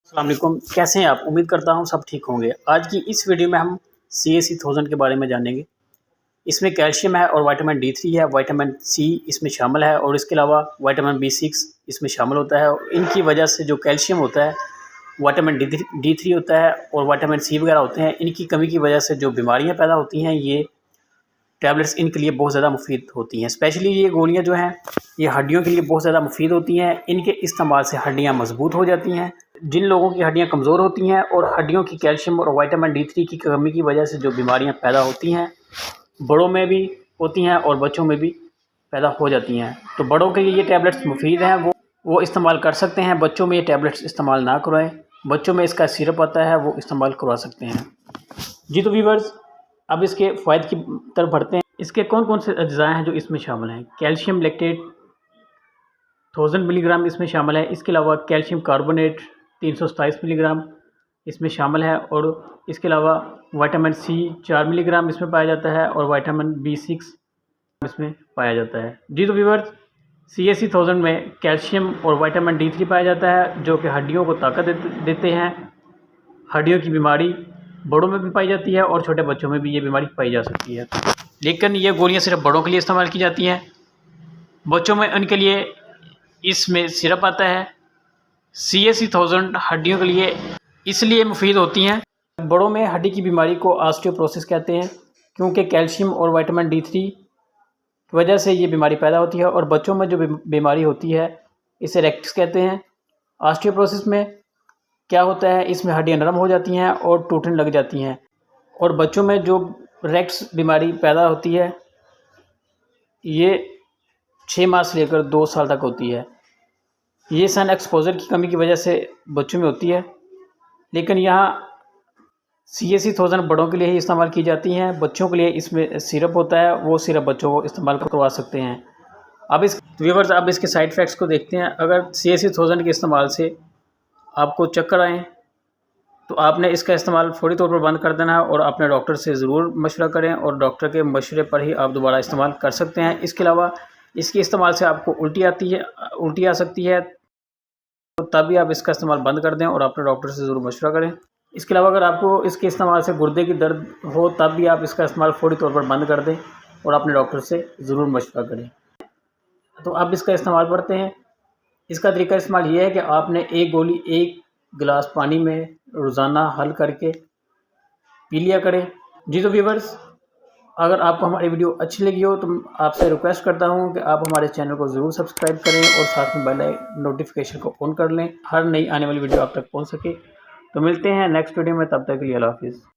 अस्सलाम वालेकुम, कैसे हैं आप? उम्मीद करता हूँ सब ठीक होंगे। आज की इस वीडियो में हम CAC 1000 के बारे में जानेंगे। इसमें कैल्शियम है और विटामिन D3 है, विटामिन C इसमें शामिल है और इसके अलावा विटामिन B6 इसमें शामिल होता है। और इनकी वजह से जो कैल्शियम होता है, विटामिन D3 होता है और विटामिन C वगैरह होते हैं, इनकी कमी की वजह से जो बीमारियाँ पैदा होती हैं, ये टैबलेट्स इनके लिए बहुत ज़्यादा मुफीद होती हैं। स्पेशली ये गोलियाँ जो हैं, ये हड्डियों के लिए बहुत ज़्यादा मुफीद होती हैं। इनके इस्तेमाल से हड्डियाँ मजबूत हो जाती हैं। जिन लोगों की हड्डियाँ कमज़ोर होती हैं और हड्डियों की कैल्शियम और विटामिन D3 की कमी की वजह से जो बीमारियाँ पैदा होती हैं, बड़ों में भी होती हैं और बच्चों में भी पैदा हो जाती हैं। तो बड़ों के लिए ये टैबलेट्स मुफीद हैं, वो इस्तेमाल कर सकते हैं। बच्चों में ये टैबलेट्स इस्तेमाल ना करवाएं। बच्चों में इसका सिरप आता है, वो इस्तेमाल करवा सकते हैं। जी तो व्यूवर्स, अब इसके फ़ायदे की तरफ बढ़ते हैं। इसके कौन कौन से अज्ज़ा हैं जो इसमें शामिल हैं। कैल्शियम लैक्टेट 1000 मिलीग्राम इसमें शामिल है। इसके अलावा कैल्शियम कार्बोनेट 327 मिलीग्राम इसमें शामिल है और इसके अलावा विटामिन C 4 मिलीग्राम इसमें पाया जाता है और विटामिन B6 इसमें पाया जाता है। जी तो व्यूअर्स, CAC 1000 में कैल्शियम और विटामिन D3 पाया जाता है, जो कि हड्डियों को ताकत देते हैं। हड्डियों की बीमारी बड़ों में भी पाई जाती है और छोटे बच्चों में भी ये बीमारी पाई जा सकती है, लेकिन ये गोलियां सिर्फ बड़ों के लिए इस्तेमाल की जाती हैं। बच्चों में उनके लिए इसमें सिरप आता है। CAC 1000 हड्डियों के लिए इसलिए मुफीद होती हैं। बड़ों में हड्डी की बीमारी को ऑस्टियोपोरोसिस कहते हैं, क्योंकि कैल्शियम और विटामिन D3 की वजह से ये बीमारी पैदा होती है। और बच्चों में जो बीमारी होती है, इसे रेक्टिस कहते हैं। ऑस्टियोपोरोसिस में क्या होता है, इसमें हड्डियाँ नरम हो जाती हैं और टूटने लग जाती हैं। और बच्चों में जो रेक्टिस बीमारी पैदा होती है, ये 6 माह से लेकर 2 साल तक होती है। ये सन एक्सपोजर की कमी की वजह से बच्चों में होती है, लेकिन यहाँ CAC 1000 बड़ों के लिए ही इस्तेमाल की जाती हैं। बच्चों के लिए इसमें सिरप होता है, वो सिरप बच्चों को इस्तेमाल करवा सकते हैं। अब व्यूअर्स, अब इसके साइड इफ़ेक्ट्स को देखते हैं। अगर CAC 1000 के इस्तेमाल से आपको चक्कर आएँ तो आपने इसका इस्तेमाल फ़ौरी तौर पर बंद कर देना है और अपने डॉक्टर से ज़रूर मशवरा करें और डॉक्टर के मशवरे पर ही आप दोबारा इस्तेमाल कर सकते हैं। इसके अलावा इसके इस्तेमाल से आपको उल्टी आ सकती है, तो तभी आप इसका इस्तेमाल बंद कर दें और अपने डॉक्टर से ज़रूर मशवरा करें। इसके अलावा अगर आपको इसके इस्तेमाल से गुर्दे की दर्द हो, तब भी आप इसका इस्तेमाल फ़ौरी तौर पर बंद कर दें और अपने डॉक्टर से ज़रूर मशवरा करें। तो अब इसका इस्तेमाल करते हैं। इसका तरीका इस्तेमाल ये है कि आपने एक गोली 1 गिलास पानी में रोज़ाना हल करके पी लिया करें। जी तो व्यूवर्स, अगर आपको हमारी वीडियो अच्छी लगी हो तो आपसे रिक्वेस्ट करता हूँ कि आप हमारे चैनल को ज़रूर सब्सक्राइब करें और साथ में बेल नोटिफिकेशन को ऑन कर लें, हर नई आने वाली वीडियो आप तक पहुँच सके। तो मिलते हैं नेक्स्ट वीडियो में, तब तक के लिए अल्लाह हाफ़िज़।